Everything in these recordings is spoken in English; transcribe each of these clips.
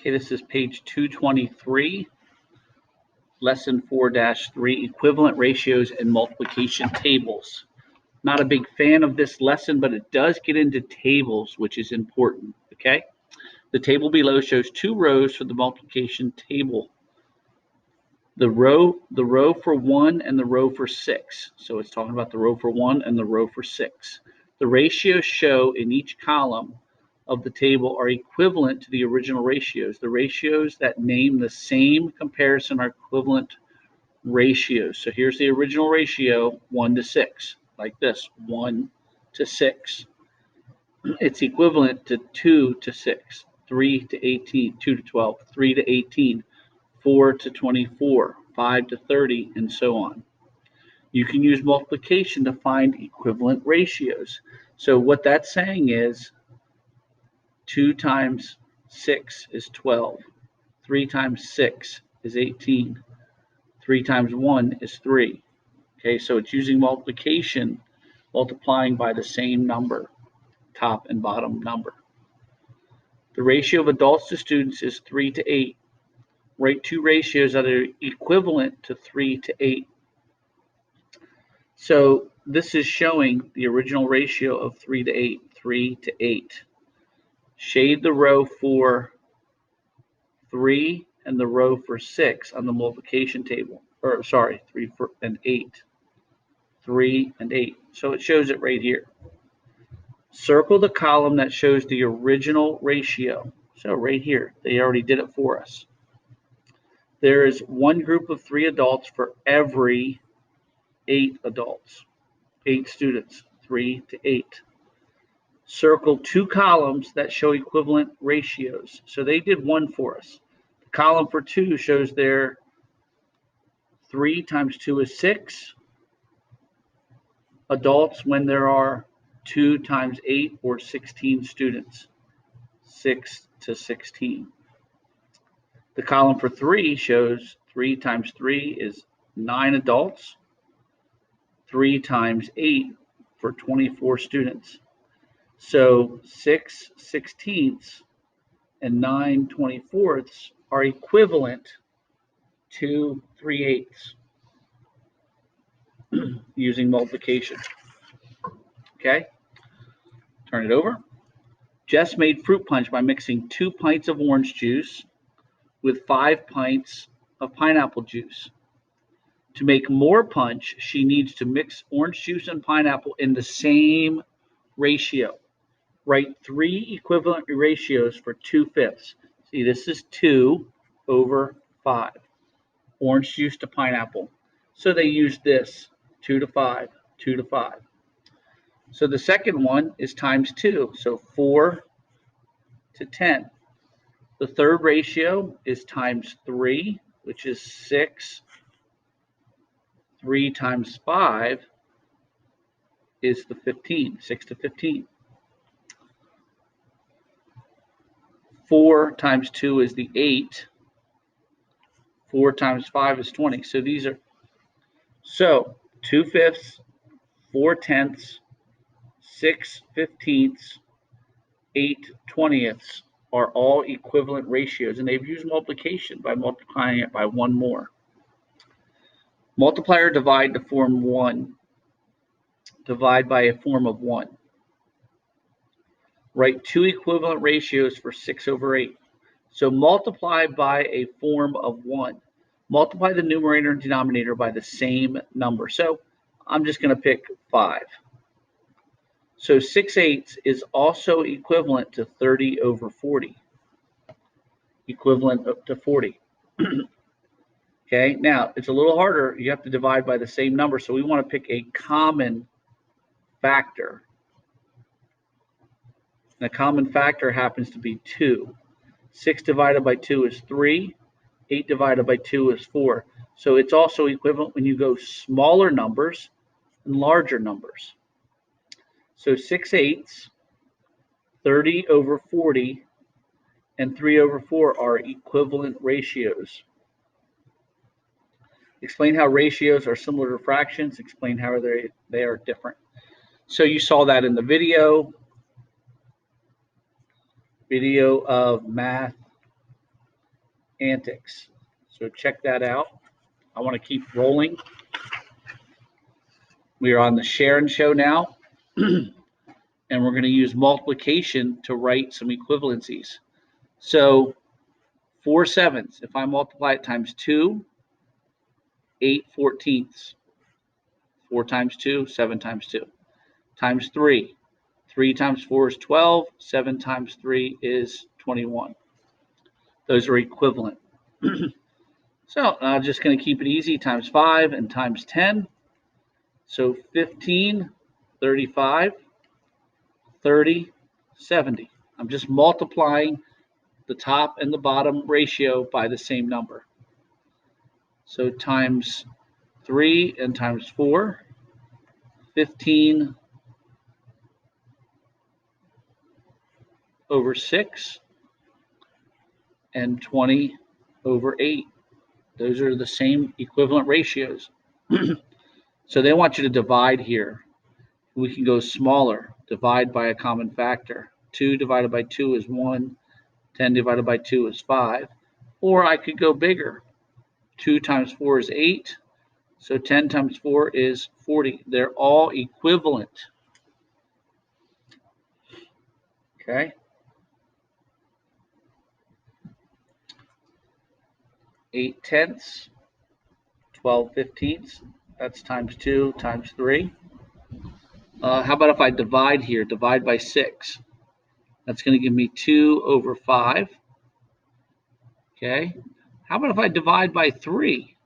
Okay, this is page 223, lesson 4-3, equivalent ratios and multiplication tables. Not a big fan of this lesson, but it does get into tables, which is important, okay? The table below shows two rows for the multiplication table. The row for 1 and the row for 6. So it's talking about the row for 1 and the row for 6. The ratios shown in each column of the table are equivalent to the original ratios. The ratios that name the same comparison are equivalent ratios. So here's the original ratio, 1 to 6, like this, 1 to 6. It's equivalent to 2 to 6, 3 to 18, 2 to 12, 3 to 18, 4 to 24, 5 to 30, and so on. You can use multiplication to find equivalent ratios. So what that's saying is 2 times 6 is 12. 3 times 6 is 18. 3 times 1 is 3. Okay, so it's using multiplication, multiplying by the same number, top and bottom number. The ratio of adults to students is 3 to 8. Write two ratios that are equivalent to 3 to 8. So this is showing the original ratio of 3 to 8, 3 to 8. Shade the row for 3 and the row for 6 on the multiplication table. Or sorry, 3 and 8. 3 and 8. So it shows it right here. Circle the column that shows the original ratio. So right here, they already did it for us. There is one group of 3 adults for every 8 adults, 8 students, 3 to 8. Circle 2 columns that show equivalent ratios. So they did one for us. The column for 2 shows their 3 times 2 is 6 adults when there are 2 times 8 or 16 students, 6 to 16. The column for 3 shows 3 times 3 is 9 adults, 3 times 8 for 24 students. So 6 sixteenths and 9 24ths are equivalent to 3 eighths using multiplication. Okay, turn it over. Jess made fruit punch by mixing 2 pints of orange juice with 5 pints of pineapple juice. To make more punch, she needs to mix orange juice and pineapple in the same ratio. Write 3 equivalent ratios for 2/5. See, this is 2 over 5. Orange juice to pineapple. So they use this, 2 to 5, 2 to 5. So the second one is times 2, so 4 to 10. The third ratio is times 3, which is 6. 3 times 5 is the 15, 6 to 15. 4 times 2 is the 8. 4 times 5 is 20. So these are, so 2/5, 4/10, 6 15ths, 8 20ths are all equivalent ratios, and they've used multiplication by multiplying it by one more. Multiply or divide to form 1. Divide by a form of 1. Write 2 equivalent ratios for 6 over 8. So multiply by a form of 1. Multiply the numerator and denominator by the same number. So I'm just going to pick 5. So 6/8 is also equivalent to 30 over 40. Equivalent to 40. Okay, now it's a little harder. You have to divide by the same number. So we want to pick a common factor. And the common factor happens to be 2. 6 divided by 2 is 3. 8 divided by 2 is 4. So it's also equivalent when you go smaller numbers and larger numbers. So 6/8, 30 over 40, and 3 over 4 are equivalent ratios. Explain how ratios are similar to fractions. Explain how they are different. So you saw that in the video of math antics. So check that out. I want to keep rolling. We are on the Sharon show now, and we're going to use multiplication to write some equivalencies. So 4 sevens, if I multiply it times 2, 8 14ths. 4 times 2, 7 times 2. Times 3. 3 times 4 is 12. 7 times 3 is 21. Those are equivalent. So I'm just going to keep it easy, times 5 and times 10. So 15, 35, 30, 70. I'm just multiplying the top and the bottom ratio by the same number. So times 3 and times 4, 15 over 6, and 20 over 8. Those are the same equivalent ratios. So they want you to divide here. We can go smaller, divide by a common factor. 2 divided by 2 is 1, 10 divided by 2 is 5. Or I could go bigger. 2 times 4 is 8, so 10 times 4 is 40. They're all equivalent. Okay. 8 tenths, 12 fifteenths, that's times 2 times 3. How about if I divide here, divide by 6? That's going to give me 2 over 5. Okay. How about if I divide by 3?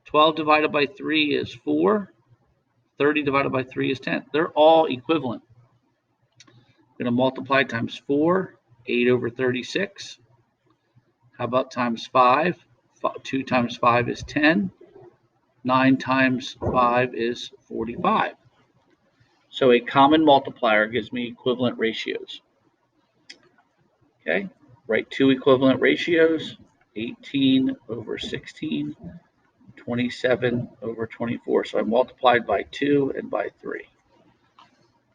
12 divided by 3 is 4. 30 divided by 3 is 10. They're all equivalent. I'm going to multiply times 4, 8 over 36. How about times 5? 2 times 5 is 10. 9 times 5 is 45. So a common multiplier gives me equivalent ratios. Okay, write 2 equivalent ratios, 18 over 16, 27 over 24. So I multiplied by 2 and by 3.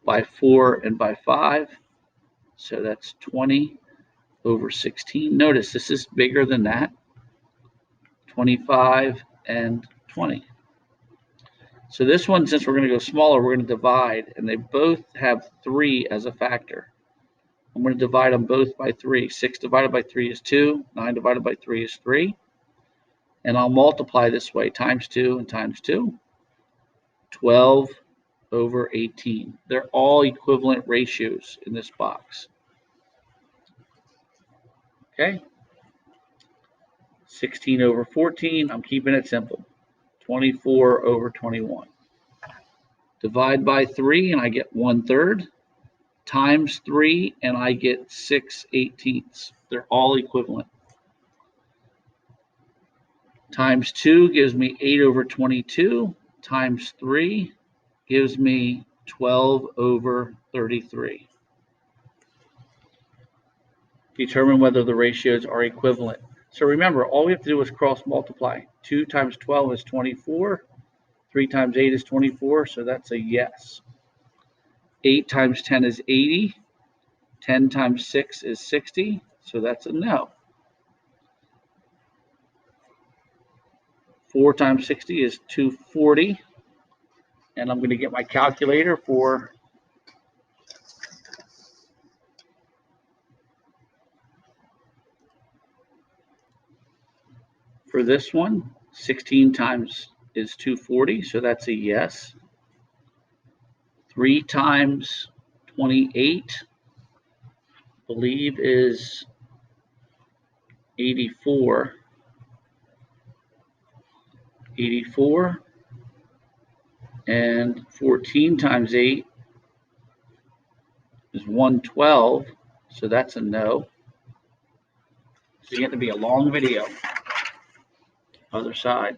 By 4 and by 5. So that's 20 over 16. Notice this is bigger than that. 25 and 20. So this one, since we're going to go smaller, we're going to divide, and they both have 3 as a factor. I'm going to divide them both by 3. 6 divided by 3 is 2. 9 divided by 3 is 3. And I'll multiply this way, times 2 and times 2. 12 over 18. They're all equivalent ratios in this box. Okay. 16 over 14, I'm keeping it simple. 24 over 21. Divide by 3 and I get 1/3. Times 3 and I get 6/18. They're all equivalent. Times 2 gives me 8 over 22. Times 3 gives me 12 over 33. Determine whether the ratios are equivalent. So remember, all we have to do is cross multiply. 2 times 12 is 24. 3 times 8 is 24, so that's a yes. 8 times 10 is 80. 10 times 6 is 60, so that's a no. 4 times 60 is 240. And I'm going to get my calculator for this one. 16 times is 240, so that's a yes. 3 times 28, I believe, is 84. 84. And 14 times 8 is 112, so that's a no. So you get to be a long video. Other side.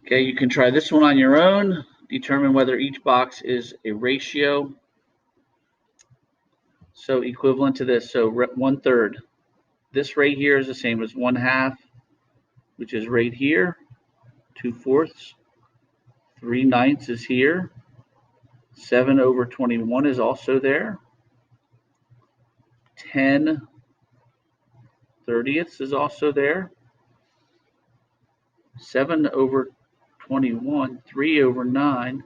Okay, you can try this one on your own. Determine whether each box is a ratio. So equivalent to this, so 1/3. This right here is the same as 1/2, which is right here. 2/4. 3/9 is here. 7 over 21 is also there. 10 30ths is also there. 7 over 21, 3 over 9,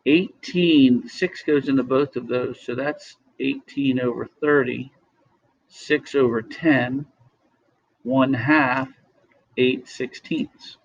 18, 6 goes into both of those, so that's 18 over 30, 6 over 10, 1/2, 8/16.